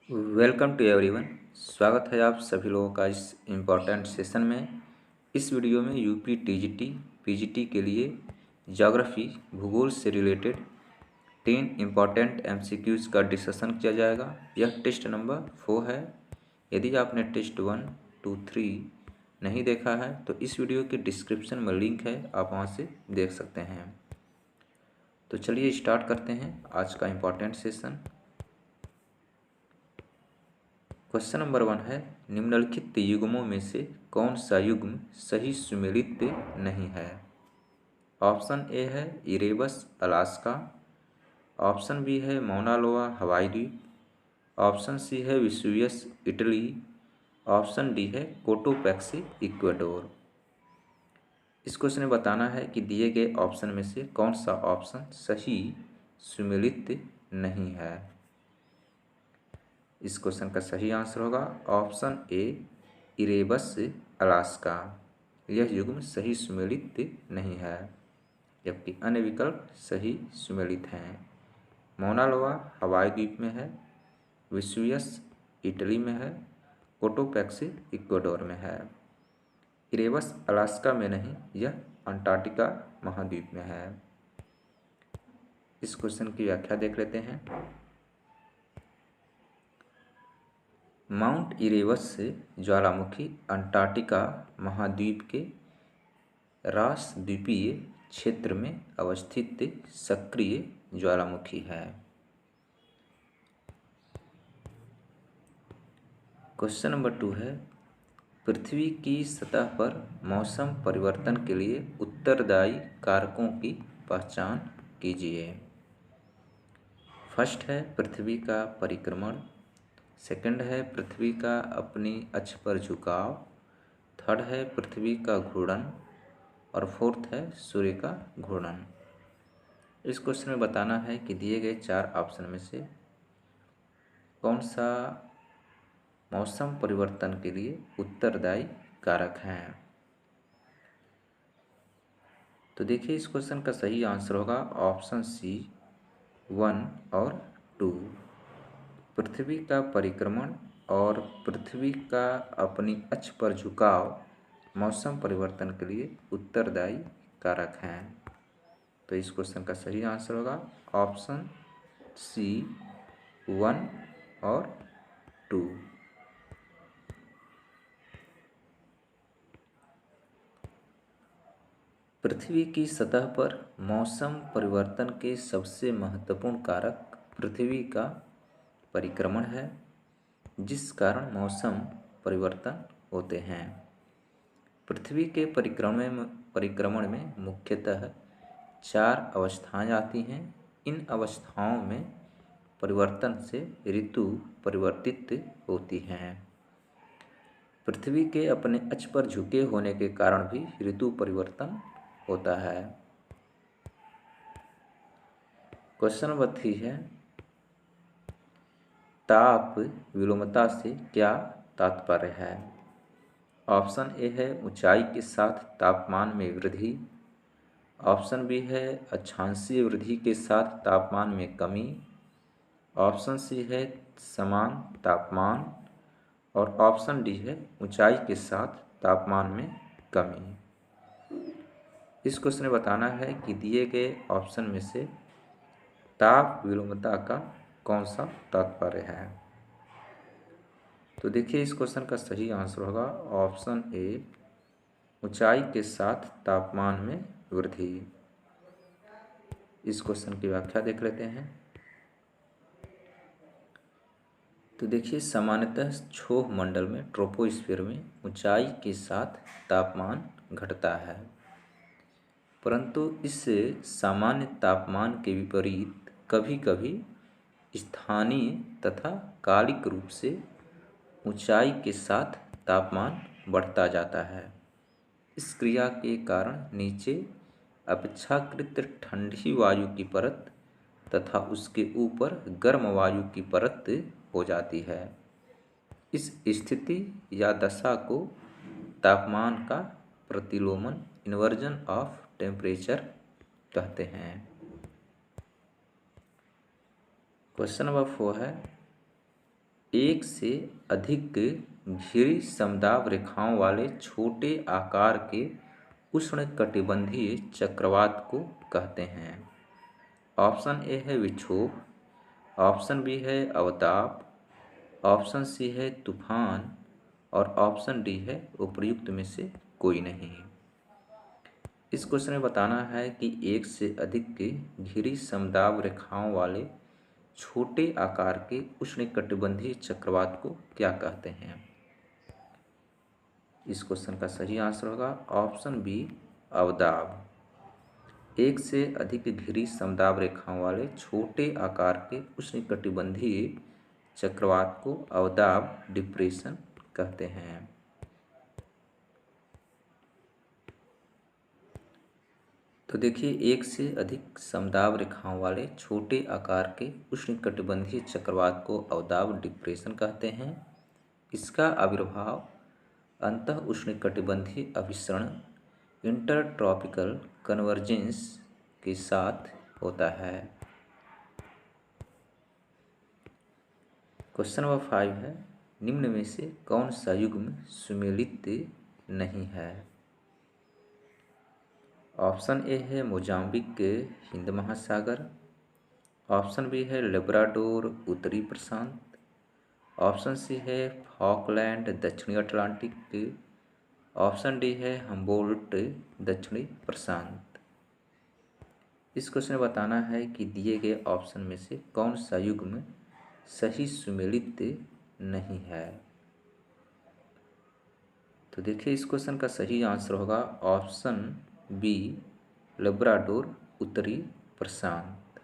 Welcome to everyone. स्वागत है आप सभी लोगों का इस इम्पोर्टेंट सेशन में। इस वीडियो में यूपी टीजीटी पीजीटी के लिए ज्योग्राफी भूगोल से रिलेटेड 10 इम्पॉर्टेंट एमसीक्यूज़ का डिस्कशन किया जाएगा। यह टेस्ट नंबर 4 है। यदि आपने टेस्ट 1, 2, 3 नहीं देखा है तो इस वीडियो के डिस्क्रिप्शन में लिंक है, आप वहाँ से देख सकते हैं। तो चलिए स्टार्ट करते हैं आज का इम्पॉर्टेंट सेशन। क्वेश्चन नंबर 1 है, निम्नलिखित युग्मों में से कौन सा युग्म सही सुमेलित नहीं है? ऑप्शन ए है इरेबस अलास्का, ऑप्शन बी है मौना लोआ हवाई द्वीप, ऑप्शन सी है वेसुवियस इटली, ऑप्शन डी है कोटोपैक्सी इक्वाडोर। इस क्वेश्चन में बताना है कि दिए गए ऑप्शन में से कौन सा ऑप्शन सही सुमेलित नहीं है। इस क्वेश्चन का सही आंसर होगा ऑप्शन ए इरेबस अलास्का। यह युग्म सही सुमेलित नहीं है, जबकि अन्य विकल्प सही सुमेलित हैं। मौना लोआ हवाई द्वीप में है, वेसुवियस इटली में है, कोटोपैक्सी इक्वाडोर में है। इरेबस अलास्का में नहीं, यह अंटार्कटिका महाद्वीप में है। इस क्वेश्चन की व्याख्या देख लेते हैं। माउंट इरेबस से ज्वालामुखी अंटार्कटिका महाद्वीप के रॉस द्वीपीय क्षेत्र में अवस्थित सक्रिय ज्वालामुखी है। क्वेश्चन नंबर 2 है, पृथ्वी की सतह पर मौसम परिवर्तन के लिए उत्तरदायी कारकों की पहचान कीजिए। फर्स्ट है पृथ्वी का परिक्रमण, सेकंड है पृथ्वी का अपनी अक्ष पर झुकाव, थर्ड है पृथ्वी का घूर्णन और फोर्थ है सूर्य का घूर्णन। इस क्वेश्चन में बताना है कि दिए गए 4 ऑप्शन में से कौन सा मौसम परिवर्तन के लिए उत्तरदायी कारक हैं। तो देखिए इस क्वेश्चन का सही आंसर होगा ऑप्शन सी 1 और 2। पृथ्वी का परिक्रमण और पृथ्वी का अपनी अक्ष पर झुकाव मौसम परिवर्तन के लिए उत्तरदायी कारक हैं। तो इस क्वेश्चन का सही आंसर होगा ऑप्शन सी 1 और 2। पृथ्वी की सतह पर मौसम परिवर्तन के सबसे महत्वपूर्ण कारक पृथ्वी का परिक्रमण है, जिस कारण मौसम परिवर्तन होते हैं। पृथ्वी के परिक्रमण में मुख्यतः 4 अवस्थाएं आती हैं। इन अवस्थाओं में परिवर्तन से ऋतु परिवर्तित होती हैं। पृथ्वी के अपने अक्ष पर झुके होने के कारण भी ऋतु परिवर्तन होता है। क्वेश्चन नंबर 3 है, ताप विलोमता से क्या तात्पर्य है? ऑप्शन ए है ऊंचाई के साथ तापमान में वृद्धि, ऑप्शन बी है अक्षांशीय वृद्धि के साथ तापमान में कमी, ऑप्शन सी है समान तापमान और ऑप्शन डी है ऊंचाई के साथ तापमान में कमी। इस क्वेश्चन में बताना है कि दिए गए ऑप्शन में से ताप विलोमता का कौन सा तात्पर्य है। तो देखिए इस क्वेश्चन का सही आंसर होगा ऑप्शन ए ऊंचाई के साथ तापमान में वृद्धि। इस क्वेश्चन की व्याख्या देख लेते हैं। तो देखिए सामान्यतः क्षोभ मंडल में ट्रोपोस्फीयर में ऊंचाई के साथ तापमान घटता है, परंतु इस सामान्य तापमान के विपरीत कभी कभी स्थानीय तथा कालिक रूप से ऊंचाई के साथ तापमान बढ़ता जाता है। इस क्रिया के कारण नीचे अपेक्षाकृत ठंडी वायु की परत तथा उसके ऊपर गर्म वायु की परत हो जाती है। इस स्थिति या दशा को तापमान का प्रतिलोमन इन्वर्जन ऑफ टेम्परेचर कहते हैं। क्वेश्चन नंबर 4 है, एक से अधिक घिरी समदाब रेखाओं वाले छोटे आकार के उष्णकटिबंधीय चक्रवात को कहते हैं। ऑप्शन ए है विक्षोभ, ऑप्शन बी है अवताप, ऑप्शन सी है तूफान और ऑप्शन डी है उपर्युक्त में से कोई नहीं। इस क्वेश्चन में बताना है कि एक से अधिक घिरी समदाब रेखाओं वाले छोटे आकार के उष्णकटिबंधीय चक्रवात को क्या कहते हैं। इस क्वेश्चन का सही आंसर होगा ऑप्शन बी अवदाब। एक से अधिक घिरी समदाब रेखाओं वाले छोटे आकार के उष्णकटिबंधीय चक्रवात को अवदाब डिप्रेशन कहते हैं। तो देखिए, एक से अधिक समदाब रेखाओं वाले छोटे आकार के उष्णकटिबंधीय चक्रवात को अवदाब डिप्रेशन कहते हैं। इसका आविर्भाव अंतः उष्णकटिबंधीय अभिसरण इंटरट्रॉपिकल कन्वर्जेंस के साथ होता है। क्वेश्चन नंबर 5 है, निम्न में से कौन सा युग्म सुमेलित नहीं है। ऑप्शन ए है मोजाम्बिक हिंद महासागर, ऑप्शन बी है लेब्राडोर उत्तरी प्रशांत, ऑप्शन सी है फॉकलैंड दक्षिणी अटलांटिक, ऑप्शन डी है हम्बोल्ट दक्षिणी प्रशांत। इस क्वेश्चन में बताना है कि दिए गए ऑप्शन में से कौन सा युग्म सही सुमेलित नहीं है। तो देखिए, इस क्वेश्चन का सही आंसर होगा ऑप्शन बी लेब्राडोर उत्तरी प्रशांत।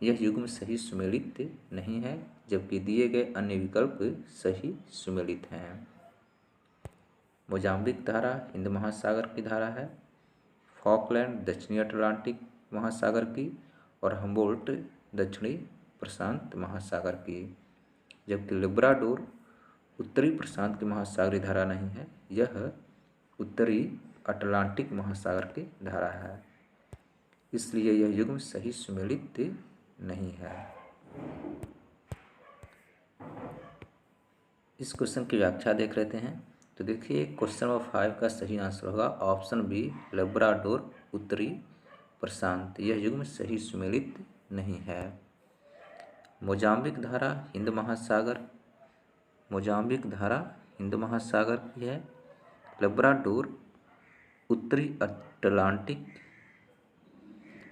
यह युग्म सही सुमेलित नहीं है, जबकि दिए गए अन्य विकल्प सही सुमेलित हैं। मोजाम्बिक धारा हिंद महासागर की धारा है, फॉकलैंड दक्षिणी अटलांटिक महासागर की और हम्बोल्ट दक्षिणी प्रशांत महासागर की, जबकि लेब्राडोर उत्तरी प्रशांत की महासागरीय धारा नहीं है, यह उत्तरी अटलांटिक महासागर की धारा है। इसलिए यह युग्म सही सुमेलित नहीं है। इस क्वेश्चन की व्याख्या देख लेते हैं। तो देखिए, क्वेश्चन नंबर 5 का सही आंसर होगा ऑप्शन बी लेब्राडोर उत्तरी प्रशांत। यह युग्म सही सुमेलित नहीं है। मोजाम्बिक धारा हिंद महासागर, मोजाम्बिक धारा हिंद महासागर की है, लेब्राडोर उत्तरी अटलांटिक,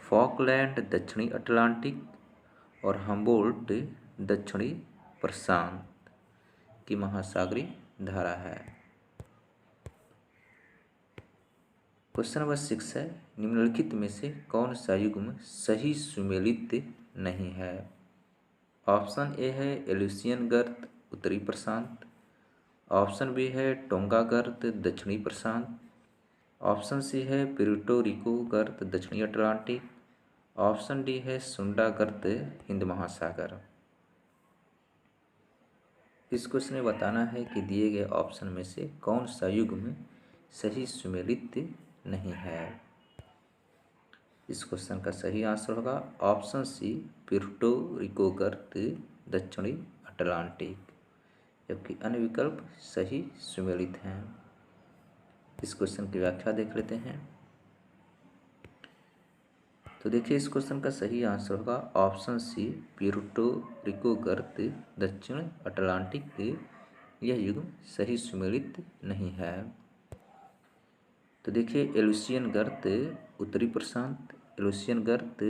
फॉकलैंड दक्षिणी अटलांटिक और हम्बोल्ट दक्षिणी प्रशांत की महासागरीय धारा है। क्वेश्चन नंबर 6 है, निम्नलिखित में से कौन सा युग्म सही सुमेलित नहीं है। ऑप्शन ए है एल्यूसियन गर्त उत्तरी प्रशांत, ऑप्शन बी है टोंगा गर्त दक्षिणी प्रशांत, ऑप्शन सी है प्यूर्टो रिको गर्त दक्षिणी अटलांटिक, ऑप्शन डी है सुंडा गर्त हिंद महासागर। इस क्वेश्चन में बताना है कि दिए गए ऑप्शन में से कौन सा युग्म सही सुमेलित नहीं है। इस क्वेश्चन का सही आंसर होगा ऑप्शन सी प्यूर्टो रिको गर्त दक्षिणी अटलांटिक, जबकि अन्य विकल्प सही सुमेलित हैं। इस क्वेश्चन की व्याख्या देख लेते हैं। तो देखिए, इस क्वेश्चन का सही आंसर होगा ऑप्शन सी प्यूर्टो रिको गर्त दक्षिण अटलांटिक। यह युग्म सही सुमेलित नहीं है। तो देखिए, एल्यूसियन गर्त उत्तरी प्रशांत, एल्यूसियन गर्त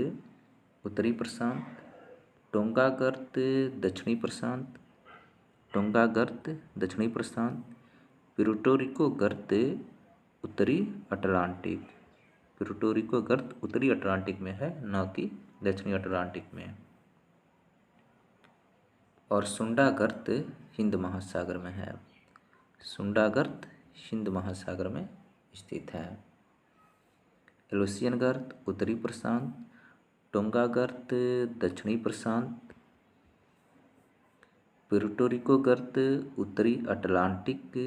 उत्तरी प्रशांत, टोंगा गर्त दक्षिणी प्रशांत, टोंगा गर्त दक्षिणी प्रशांत, प्यूर्टो रिको गर्त उत्तरी अटलांटिक। प्यूर्टो रिको गर्त उत्तरी अटलांटिक में है, न कि दक्षिणी अटलांटिक में। और सुंडा गर्त हिंद महासागर में है। सुंडा गर्त हिंद महासागर में स्थित है। एल्यूसियन गर्त उत्तरी प्रशांत, टोंगा गर्त दक्षिणी प्रशांत, प्यूर्टो रिको गर्त उत्तरी अटलांटिक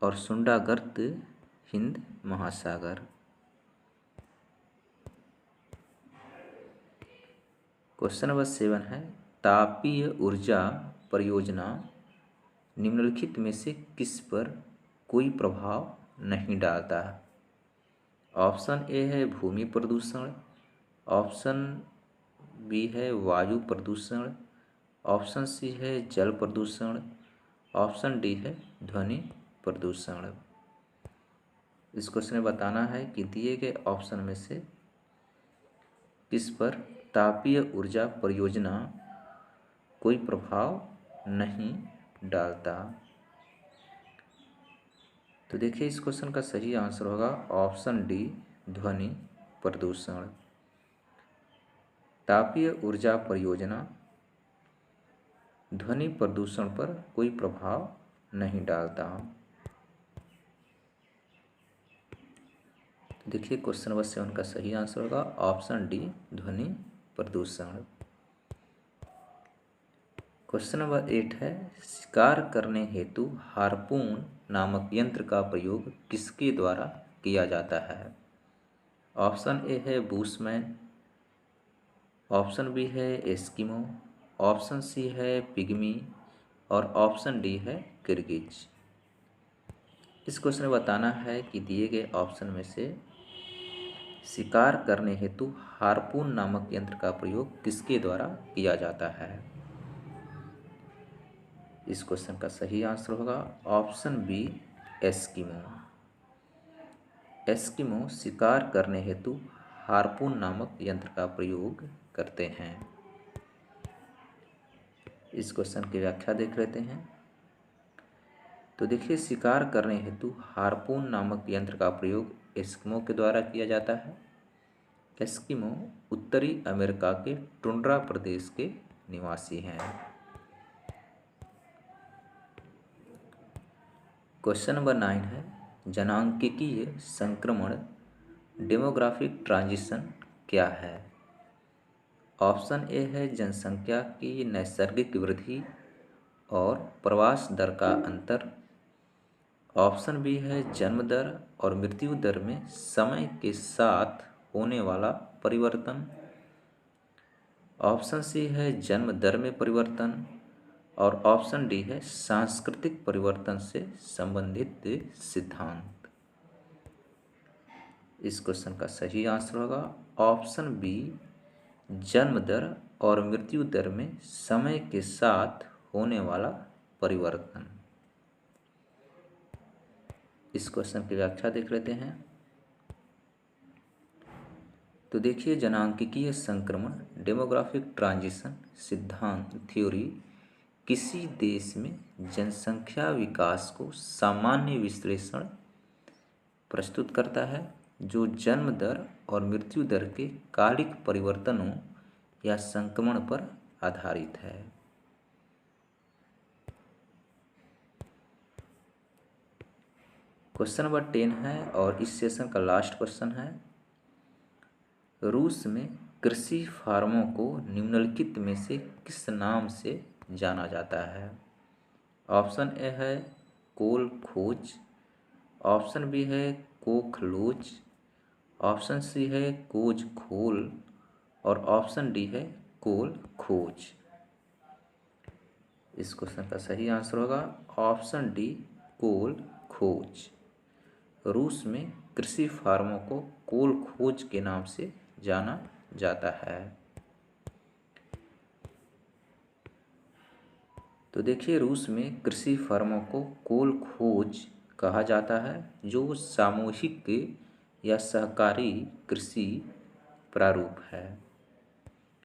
और सुंडा गर्त हिंद महासागर। क्वेश्चन नंबर 7 है, तापीय ऊर्जा परियोजना निम्नलिखित में से किस पर कोई प्रभाव नहीं डालता है? ऑप्शन ए है भूमि प्रदूषण, ऑप्शन बी है वायु प्रदूषण, ऑप्शन सी है जल प्रदूषण, ऑप्शन डी है ध्वनि प्रदूषण। इस क्वेश्चन में बताना है कि दिए गए ऑप्शन में से किस पर तापीय ऊर्जा परियोजना कोई प्रभाव नहीं डालता। तो देखिए इस क्वेश्चन का सही आंसर होगा ऑप्शन डी ध्वनि प्रदूषण। तापीय ऊर्जा परियोजना ध्वनि प्रदूषण पर कोई प्रभाव नहीं डालता। देखिए क्वेश्चन नंबर 7 का सही आंसर होगा ऑप्शन डी ध्वनि प्रदूषण। क्वेश्चन नंबर 8 है शिकार करने हेतु हार्पून नामक यंत्र का प्रयोग किसके द्वारा किया जाता है? ऑप्शन ए है बुशमैन, ऑप्शन बी है एस्किमो, ऑप्शन सी है पिग्मी और ऑप्शन डी है किर्गिज। इस क्वेश्चन में बताना है कि दिए गए ऑप्शन में से शिकार करने हेतु हार्पून नामक यंत्र का प्रयोग किसके द्वारा किया जाता है? इस क्वेश्चन का सही आंसर होगा ऑप्शन बी एस्किमो। एस्किमो शिकार करने हेतु हार्पून नामक यंत्र का प्रयोग करते हैं। इस क्वेश्चन की व्याख्या देख लेते हैं। तो देखिए शिकार करने हेतु हार्पून नामक यंत्र का प्रयोग एस्किमो के द्वारा किया जाता है। एस्किमो उत्तरी अमेरिका के टुंड्रा प्रदेश के निवासी हैं। क्वेश्चन नंबर 9 है जनांकिकीय संक्रमण डेमोग्राफिक ट्रांजिशन क्या है? ऑप्शन ए है जनसंख्या की नैसर्गिक वृद्धि और प्रवास दर का अंतर, ऑप्शन बी है जन्म दर और मृत्यु दर में समय के साथ होने वाला परिवर्तन, ऑप्शन सी है जन्म दर में परिवर्तन और ऑप्शन डी है सांस्कृतिक परिवर्तन से संबंधित सिद्धांत। इस क्वेश्चन का सही आंसर होगा ऑप्शन बी जन्म दर और मृत्यु दर में समय के साथ होने वाला परिवर्तन। इस क्वेश्चन की व्याख्या देख लेते हैं। तो देखिए जनांकिकीय संक्रमण डेमोग्राफिक ट्रांजिशन सिद्धांत थ्योरी किसी देश में जनसंख्या विकास को सामान्य विश्लेषण प्रस्तुत करता है जो जन्म दर और मृत्यु दर के कालिक परिवर्तनों या संक्रमण पर आधारित है। क्वेश्चन नंबर 10 है और इस सेशन का लास्ट क्वेश्चन है रूस में कृषि फार्मों को निम्नलिखित में से किस नाम से जाना जाता है? ऑप्शन ए है कोल खोज, ऑप्शन बी है कोखलोज, ऑप्शन सी है कोज खोल और ऑप्शन डी है कोल खोज। इस क्वेश्चन का सही आंसर होगा ऑप्शन डी कोल खोज। रूस में कृषि फार्मों को कोल खोज के नाम से जाना जाता है। तो देखिए रूस में कृषि फर्मों को कोल खोज कहा जाता है जो सामूहिक या सहकारी कृषि प्रारूप है।